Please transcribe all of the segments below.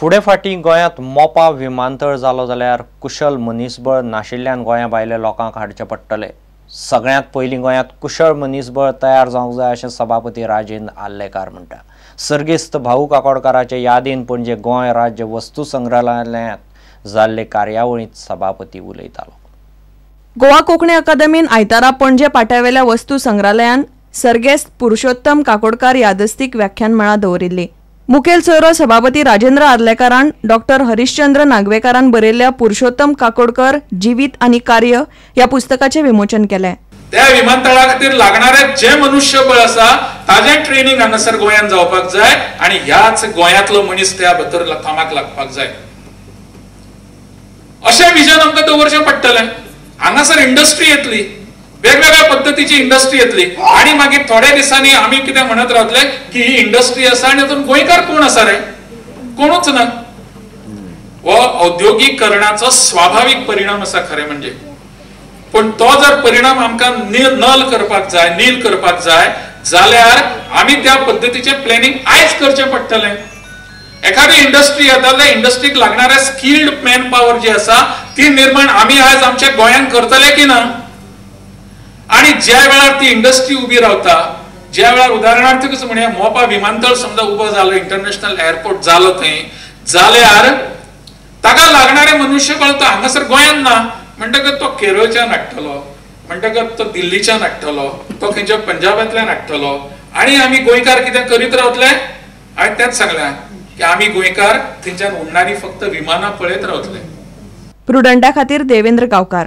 फुडें फाटीं गोंयांत मोपा विमानतळ जालो जाल्यार कुशल मनीसबळ नाशिल्ल्यान गोंया भायले लोकांक हाडचें पडटलें। सगळ्यांत पयलीं गोंयांत कुशळ मनीसबळ तयार जावंक जाय अशें सभापती राजेंद्र आर्लेकर म्हणटा। सर्गेस्त भाऊ काकोडकराचे यादीन पणजे गोंय राज्य वस्तू संग्रहालयांत जाल्ले कार्यावळींत सभापती उलयतालो। गोवा कोंकणी अकादमीन आयतारा पणजे पाट्यावेल्या वस्तू संग्रहालयान सर्गेस्त पुरुषोत्तम काकोडकार यादस्तीक व्याख्यानमाळा दवरिल्ली। मुखेल सोयरो सभापती राजेंद्र आर्लेकरान डॉक्टर हरिश्चंद्र नागवेकारान बरयल्ल्या पुरुषोत्तम काकोडकर जीवित आणि कार्य या पुस्तकाचे विमोचन केले। त्या विमानतळा खातीर लागणारे जे मनुष्यबळ आसा ताजे ट्रेनिंग हांगासर गोंयांत जावपाक जाय आणि ह्याच गोंयांतलो मनीस त्या भितर कामाक लागपाक जाय अशें विजन आमकां दवरचें पडटलें। हांगासर इंडस्ट्री येतली, वेगवेगळ्या पद्धतीची इंडस्ट्री येतली आणि मागीर थोड्या दिसांनी आमी कितें म्हणत रावतले की ही इंडस्ट्री आसा आणि तातूंत गोंयकार कोण आसा रे? कोणूच ना। हो औद्योगिकरणाचो स्वाभाविक परिणाम आसा खरें म्हणजे। पण तो जर परिणाम आमकां नील करपाक जाय जाल्यार आमी त्या पद्धतीचे प्लॅनिंग आयज करचें पडटलें। एखादी इंडस्ट्री येता त्या इंडस्ट्रीक लागणारे स्किल्ड मॅन पॉवर जी आसा ती निर्माण आमी आयज आमच्या गोंयांत करतले की ना? आणि ज्या वेळार ती इंडस्ट्री उभी रावता, ज्या वेळार उदाहरणार्थच म्हणया मोपा विमानतळ समजा उबो जालो, इंटरनॅशनल एअरपोर्ट जालो थंय, जाल्यार ताका लागणारे मनुष्यबळ तो हांगासर गोंयांत ना। म्हणटकच तो केरळच्यान हाडटलो, म्हणटकच तो दिल्लीच्यान हाडटलो, तो खंयच्या पंजाबांतल्यान हाडटलो आणि आमी गोंयकार कितें करीत रावतले? हांवें तेंच सांगलें की आमी गोंयकार थंयच्यान उडणारी फक्त विमानां पळयत रावतले। प्रुडंटा खातीर देवेंद्र गांवकार।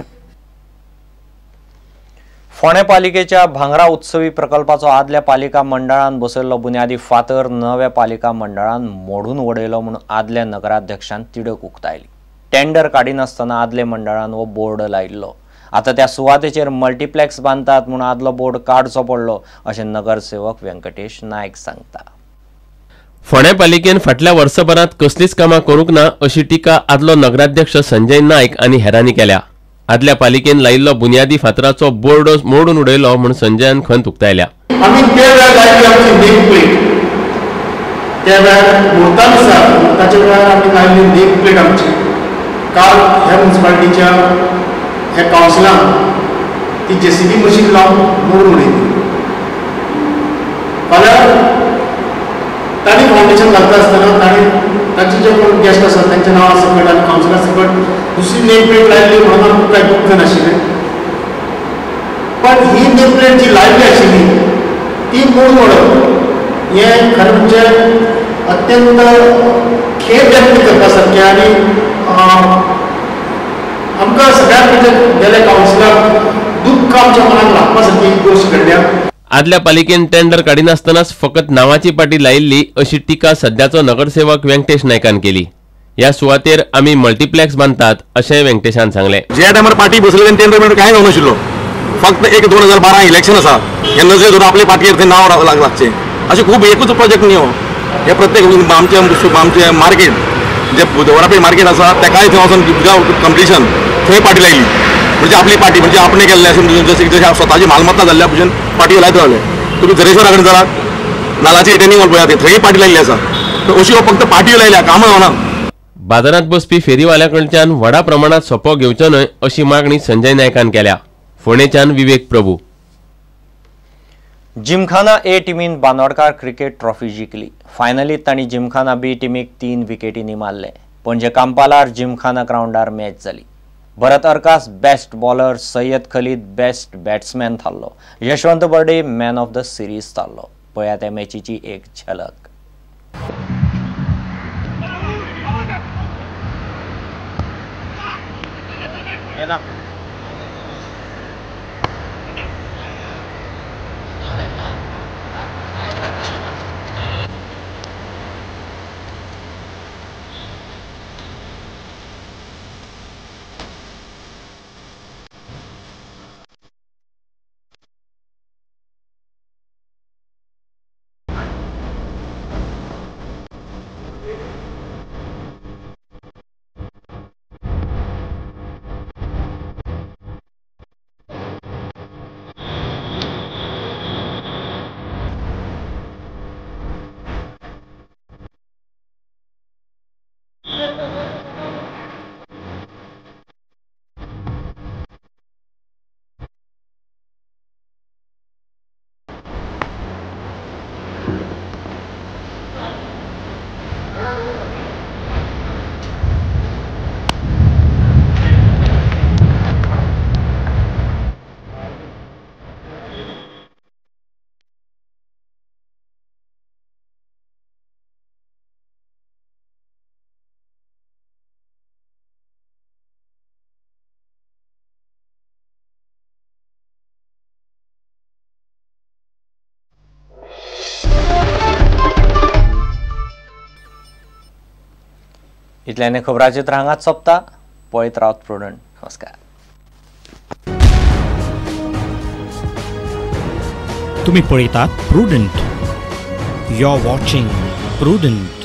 फोंडे पालिकेच्या भांगरा उत्सवी प्रकल्पाचो आदल्या पालिका मंडळान बसयल्लो बुन्यादी फातर नव्या पालिका मंडळान मोडून उडयलो म्हणून आदल्या नगराध्यक्षान तिडक उक्तायली। टेंडर काडिनासतना आदले मंडळान हो बोर्ड लायिल्लो। आता त्या सुवातेचेर मल्टीप्लेक्स बांदतात म्हणून आदलो बोर्ड काडचो पडलो अशें नगरसेवक व्यंकटेश नायक सांगता। फोंडे पालिकेन फाटल्या वर्सभरांत कसलीच कामां करूंक ना अशी टिका आदलो नगराध्यक्ष संजय नायक आनी हेरांनी केल्या। आदल्या पालिकेन लायिल्लो बुन्यादी फातराचो बोर्ड मोडून उडयलो म्हूण संजयान खंत उक्तायल्या। आमी त्या वेळार लायिल्ली आमची नेम प्लेट, त्या वेळार मुहूर्ताच्या वेळार आमी लायिल्ली नेम प्लेट आमची काल ह्या म्युनिसिपालिटीच्या ह्या कावन्सिलान ती जेसीबी मशीन लावन मोडून उडयली। फाल्यां तांणी फावंडेशन घालता आसतना तांचे जे कोण गेस्ट आसात तांच्या नांवा सकट आनी कावन्सिला सकट दुसरी नेम प्लेट लायिल्ली म्हणून आमकां कांय दुख्ख नाशिल्लें। पण ही नेम प्लेट जी लायिल्ली आशिल्ली ती मोडून उडोवप हें खरें म्हणजे अत्यंत खेद व्यक्त करपा सारकें आनी आमकां सगळ्यांक म्हणजे गेल्या कावन्सिलाक दुख्ख आमच्या मनाक लागपा सारकी ही गोश्ट घडल्या। आदल्या पालिकेन टेंडर काडिनासतनाच फकत नांवाची पाटी लायिल्ली अशी टिका सध्याचो नगरसेवक व्यंकटेश नायकान केली। ह्या सुवातेर आमी मल्टीप्लेक्स बांदतात अशें व्यंकटेशान सांगलें। ज्या टायमार पार्टी बसले टेंडर मेंडर कांय जावनाशिल्लो, फक्त एक 2012 इलेक्शन आसा हे नजरे धरून आपले पार्टीर थंय नांव लागचें अशें खूब एकूच प्रोजेक्ट न्ही हो। हे प्रत्येक आमचे मार्केट जे बुधवारापेठ मार्केट आसा तेकाय थंय वचून विदाउट कंप्लिशन थंय पार्टी लायली। म्हणजे आपली पार्टी म्हणजे आपणे केल्ले अशें जशें स्वताची मालमत्ता जाल्ल्या भशेन पार्टी लायत रावले। तुमी झरेश्वरा कडेन जालात, नालाची रिटर्निंग वॉल पळयात थंय पार्टी लायिल्ली आसा। तर अशी फक्त पार्टी लायल्या, कामां जावना। बाजारांत बसपी फेरीवाल्याकडच्यान व्हडा प्रमाणात सोपो घेवचो न्हय अशी मागणी संजय नायकान केल्या। फोंडेच्यान विवेक प्रभू। जिमखाना ए टिमीन बांदोडकार क्रिकेट ट्रॉफी जिखली। फायनलीत तांणी जिमखाना बी टिमीक 3 विकेटींनी मारले। पणजे कांपालार जिमखाना ग्राउंडार मॅच जाली। Bharat Arkas best bowler, Sayyad Khalid best batsman थारलो, Yashwant Barde man of the series थारलो। पळयात त्या मॅचीची एक झलक। इतल्याने खबराचे तर हांगाच सोंपता. पळयत रावत प्रुडंट. नमस्कार. तुम्ही पळयतात Prudent. You are watching prudent.